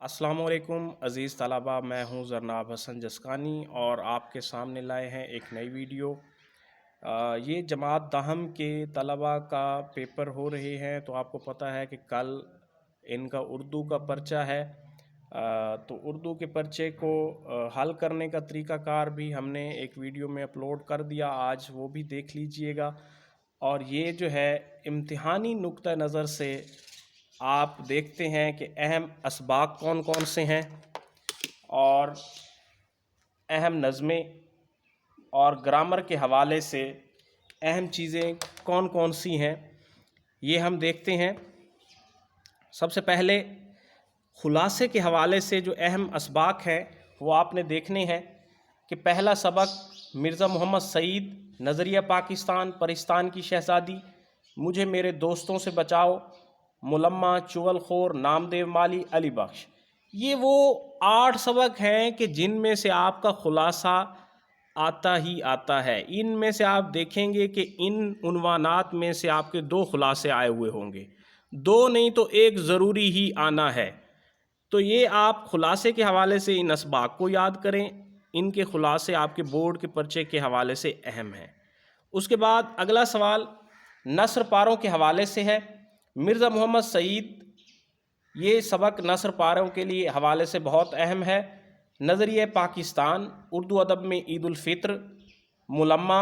अस्सलाम वालेकुम अज़ीज़ तलबा, मैं हूं ज़रनाब हसन जसकानी और आपके सामने लाए हैं एक नई वीडियो। ये जमात दहम के तलबा का पेपर हो रहे हैं, तो आपको पता है कि कल इनका उर्दू का पर्चा है। तो उर्दू के पर्चे को हल करने का तरीक़ाकार भी हमने एक वीडियो में अपलोड कर दिया, आज वो भी देख लीजिएगा। और ये जो है इम्तिहानी नुक्ता नज़र से आप देखते हैं कि अहम असबाक कौन कौन से हैं और अहम नज़में और ग्रामर के हवाले से अहम चीज़ें कौन कौन सी हैं, ये हम देखते हैं। सबसे पहले खुलासे के हवाले से जो अहम असबाक हैं वो आपने देखने हैं कि पहला सबक मिर्ज़ा मोहम्मद सईद, नज़रिया पाकिस्तान, परिस्तान की शहज़ादी, मुझे मेरे दोस्तों से बचाओ, मुलम्मा, चुगलखोर, नामदेव माली, अली बख्श। ये वो 8 सबक हैं कि जिनमें से आपका खुलासा आता ही आता है। इनमें से आप देखेंगे कि इन उन्वानात में से आपके 2 खुलासे आए हुए होंगे, 2 नहीं तो 1 ज़रूरी ही आना है। तो ये आप खुलासे के हवाले से इन असबाक को याद करें, इनके खुलासे आपके बोर्ड के पर्चे के हवाले से अहम हैं। उसके बाद अगला सवाल नस्र पारों के हवाले से है। मिर्ज़ा मोहम्मद सईद, ये सबक नस्र पारों के लिए हवाले से बहुत अहम है। नज़रिया पाकिस्तान, उर्दू अदब में ईद उल फित्र, मुलम्मा,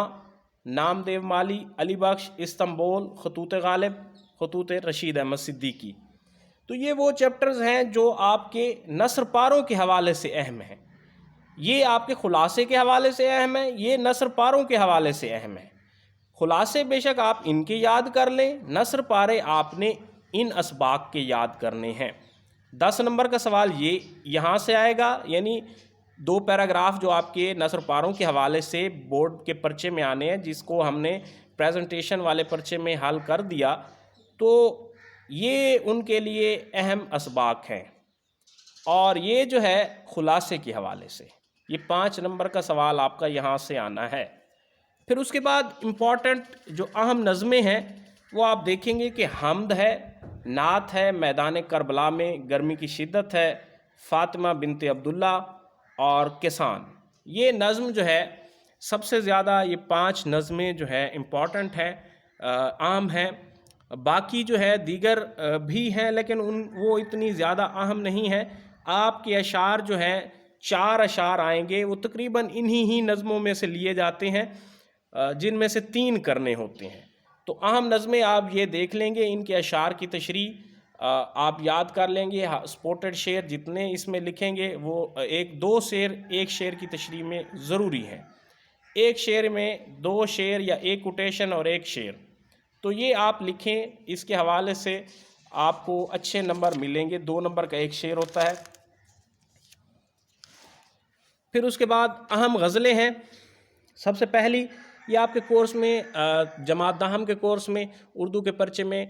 नामदेव माली, अली बख्श, इस्तांबुल, खतूत गालिब, खतूत रशीद अहमद सिद्दीकी। तो ये वो चैप्टर्स हैं जो आपके नस्र पारों के हवाले से अहम हैं। ये आपके खुलासे के हवाले से अहम है, ये नस्र पारों के हवाले से अहम है। खुलासे बेशक आप इनके याद कर लें, नस्र पारे आपने इन असबाक के याद करने हैं। 10 नंबर का सवाल ये यहाँ से आएगा, यानी 2 पैराग्राफ जो आपके नस्र पारों के हवाले से बोर्ड के पर्चे में आने हैं, जिसको हमने प्रेजेंटेशन वाले पर्चे में हल कर दिया, तो ये उनके लिए अहम असबाक हैं। और ये जो है खुलासे के हवाले से ये 5 नंबर का सवाल आपका यहाँ से आना है। फिर उसके बाद इम्पॉर्टेंट जो अहम नज़में हैं वो आप देखेंगे कि हमद है, नात है, मैदान करबला में गर्मी की शिद्दत है, फ़ातिमा बिनते अब्दुल्ला और किसान। ये नज़्म जो है सबसे ज़्यादा, ये 5 नज़में जो है इम्पॉर्टेंट हैं, अहम हैं। बाकी जो है दीगर भी हैं, लेकिन वो इतनी ज़्यादा अहम नहीं है। आपके अशार जो हैं 4 अशार आएंगे, वो तकरीबन इन्हीं ही नज़मों में से लिए जाते हैं, जिनमें से 3 करने होते हैं। तो अहम नज़में आप ये देख लेंगे, इनके अशार की तशरीह आप याद कर लेंगे। स्पोर्टेड शेर जितने इसमें लिखेंगे वो 1-2 शेर एक शेर की तशरीह में ज़रूरी है। एक शेर में 2 शेर या 1 कोटेशन और 1 शेर, तो ये आप लिखें। इसके हवाले से आपको अच्छे नंबर मिलेंगे। 2 नंबर का 1 शेर होता है। फिर उसके बाद अहम गज़लें हैं। सबसे पहली, ये आपके कोर्स में जमात दहम के कोर्स में उर्दू के पर्चे में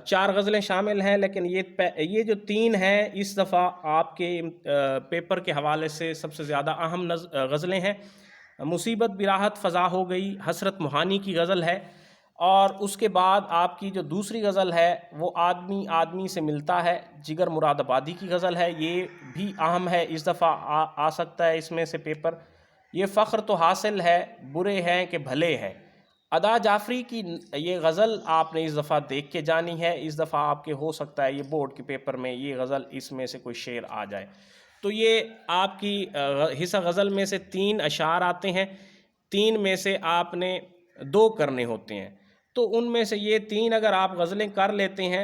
4 गज़लें शामिल हैं, लेकिन ये जो 3 हैं इस दफ़ा आपके पेपर के हवाले से सबसे ज़्यादा अहम गज़लें हैं। मुसीबत बिराहत फ़ज़ा हो गई, हसरत मुहानी की गज़ल है। और उसके बाद आपकी जो दूसरी गज़ल है वो आदमी आदमी से मिलता है, जिगर मुरादाबादी की गज़ल है। ये भी अहम है, इस दफ़ा आ सकता है इसमें से पेपर। ये फ़ख्र तो हासिल है, बुरे हैं कि भले हैं। अदा जाफ़री की ये गज़ल आपने इस दफ़ा देख के जानी है। इस दफ़ा आपके हो सकता है ये बोर्ड के पेपर में ये गज़ल इसमें से कोई शेर आ जाए। तो ये आपकी हिस्सा गज़ल में से 3 अशार आते हैं, 3 में से आपने 2 करने होते हैं। तो उनमें से ये 3 अगर आप गज़लें कर लेते हैं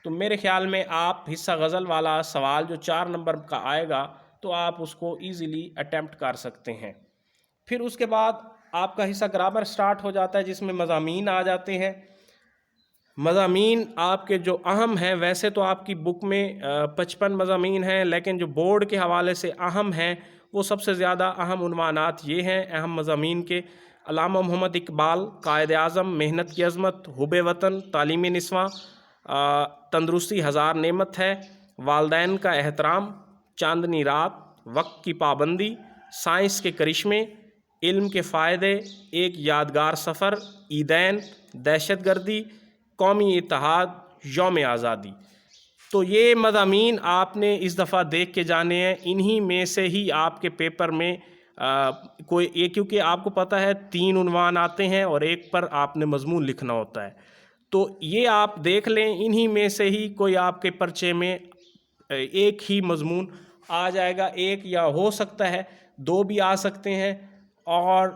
तो मेरे ख़्याल में आप हिस्सा गज़ल वाला सवाल जो 4 नंबर का आएगा तो आप उसको ईज़िली अटेम्प्ट कर सकते हैं। फिर उसके बाद आपका हिस्सा ग्रामर स्टार्ट हो जाता है, जिसमें मज़ामीन आ जाते हैं। मज़ामीन आपके जो अहम हैं, वैसे तो आपकी बुक में 55 मज़ामीन हैं, लेकिन जो बोर्ड के हवाले से अहम हैं वो सबसे ज़्यादा अहम उन्वानात ये हैं अहम मज़ामीन के। अल्लामा मोहम्मद इकबाल, कायद आज़म, मेहनत की अज़मत, हुब्बे वतन, तालीम निस्वां, तंदुरुस्ती हज़ार नेमत है, वालदैन का एहतराम, चांदनी रात, वक्त की पाबंदी, साइंस के करिश्मे, इल्म के फ़ायदे, एक यादगार सफ़र, ईदैन, दहशत गर्दी, कौमी इत्तेहाद, यौम आज़ादी। تو یہ مضامین آپ نے اس دفعہ دیکھ کے جانے ہیں، انہی میں سے ہی آپ کے پیپر میں کوئی ایک، کیونکہ آپ کو پتہ ہے 3 عنوان آتے ہیں اور ایک پر آپ نے مضمون لکھنا ہوتا ہے، تو یہ آپ دیکھ لیں انہی میں سے ہی کوئی آپ کے پرچے میں ایک ہی مضمون آ جائے گا، ایک یا ہو سکتا ہے 2 بھی آ سکتے ہیں، اور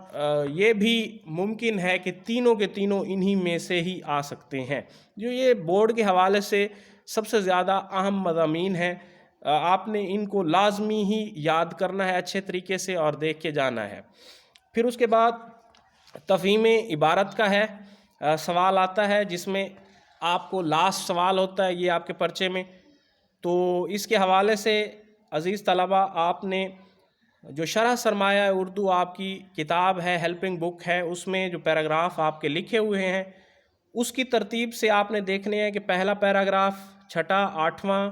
یہ بھی ممکن ہے کہ تینوں کے تینوں انہی میں سے ہی آ سکتے ہیں، جو یہ بورڈ کے حوالے سے سب سے زیادہ اہم مضامین ہیں۔ آپ نے ان کو لازمی ہی یاد کرنا ہے اچھے طریقے سے اور دیکھ کے جانا ہے۔ پھر اس کے بعد تفہیم عبارت کا ہے، سوال آتا ہے جس میں آپ کو لاسٹ سوال ہوتا ہے یہ آپ کے پرچے میں، تو اس کے حوالے سے عزیز طلبہ آپ نے جو شرح سرمایہ اردو آپ کی کتاب ہے، ہیلپنگ بک ہے، اس میں جو پیراگراف آپ کے لکھے ہوئے ہیں اس کی ترتیب سے آپ نے دیکھنے ہیں کہ پہلا پیراگراف، چھٹا، 8واں،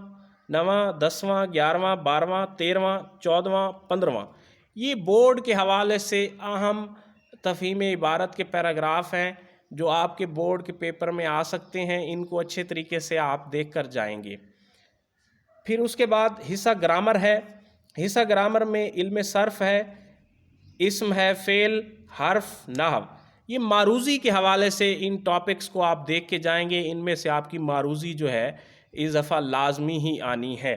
9واں، 10واں، 11واں، 12واں، 13واں، 14واں، 15واں، یہ بورڈ کے حوالے سے اہم تفہیم عبارت کے پیراگراف ہیں جو آپ کے بورڈ کے پیپر میں آ سکتے ہیں، ان کو اچھے طریقے سے آپ دیکھ کر جائیں گے۔ پھر اس کے بعد حصہ گرامر ہے، حصہ گرامر میں علم صرف ہے، اسم ہے، فعل، حرف، نحو، یہ معروضی کے حوالے سے ان ٹاپکس کو آپ دیکھ کے جائیں گے، ان میں سے آپ کی معروضی جو ہے اس دفعہ لازمی ہی آنی ہے۔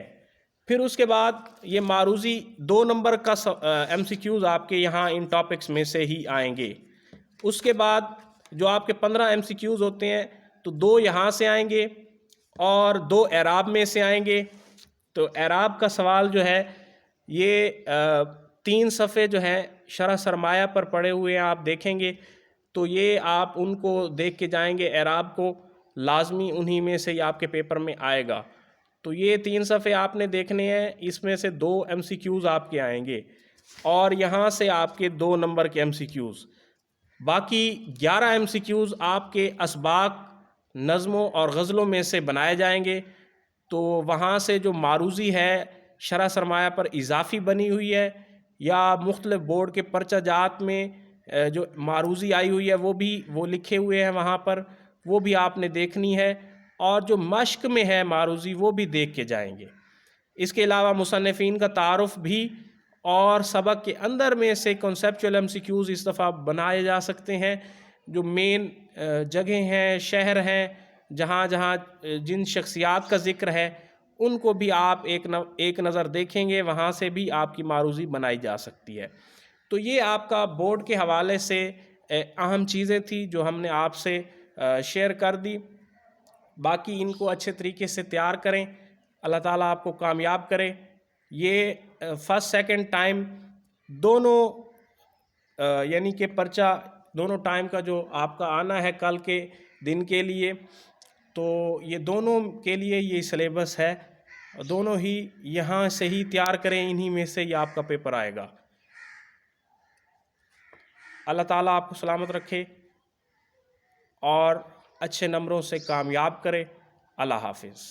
پھر اس کے بعد یہ معروضی 2 نمبر کا ایم سی کیوز آپ کے یہاں ان ٹاپکس میں سے ہی آئیں گے۔ اس کے بعد جو آپ کے 15 ایم سی کیوز ہوتے ہیں تو 2 یہاں سے آئیں گے اور 2 اعراب میں سے آئیں گے۔ تو اعراب کا سوال جو ہے یہ 3 صفحے جو ہیں شرح سرمایہ پر پڑے ہوئے ہیں، آپ دیکھیں گے تو یہ آپ ان کو دیکھ کے جائیں گے، اعراب کو لازمی انہی میں سے ہی آپ کے پیپر میں آئے گا۔ تو یہ 3 صفحے آپ نے دیکھنے ہیں، اس میں سے 2 ایم سی کیوز آپ کے آئیں گے اور یہاں سے آپ کے 2 نمبر کے ایم سی کیوز، باقی 11 ایم سی کیوز آپ کے اسباق، نظموں اور غزلوں میں سے بنائے جائیں گے۔ تو وہاں سے جو معروضی ہے شرح سرمایہ پر اضافی بنی ہوئی ہے یا مختلف بورڈ کے پرچہ جات میں جو معروضی آئی ہوئی ہے وہ لکھے ہوئے ہیں وہاں پر، وہ بھی آپ نے دیکھنی ہے، اور جو مشق میں ہے معروضی وہ بھی دیکھ کے جائیں گے۔ اس کے علاوہ مصنفین کا تعارف بھی اور سبق کے اندر میں سے کنسیپچول ایم سی کیوز اس دفعہ بنائے جا سکتے ہیں، جو مین جگہیں ہیں، شہر ہیں، جہاں جہاں جن شخصیات کا ذکر ہے ان کو بھی آپ ایک نظر دیکھیں گے، وہاں سے بھی آپ کی معروضی بنائی جا سکتی ہے۔ تو یہ آپ کا بورڈ کے حوالے سے اہم چیزیں تھی جو ہم نے آپ سے شیئر کر دی، باقی ان کو اچھے طریقے سے تیار کریں، اللہ تعالیٰ آپ کو کامیاب کرے۔ یہ فرسٹ سیکنڈ ٹائم دونوں یعنی کہ پرچہ دونوں ٹائم کا جو آپ کا آنا ہے کل کے دن کے لیے، تو یہ دونوں کے لیے یہ سلیبس ہے، دونوں ہی یہاں سے ہی تیار کریں، انہی میں سے ہی آپ کا پیپر آئے گا۔ اللہ تعالیٰ آپ کو سلامت رکھے اور اچھے نمبروں سے کامیاب کرے۔ اللہ حافظ۔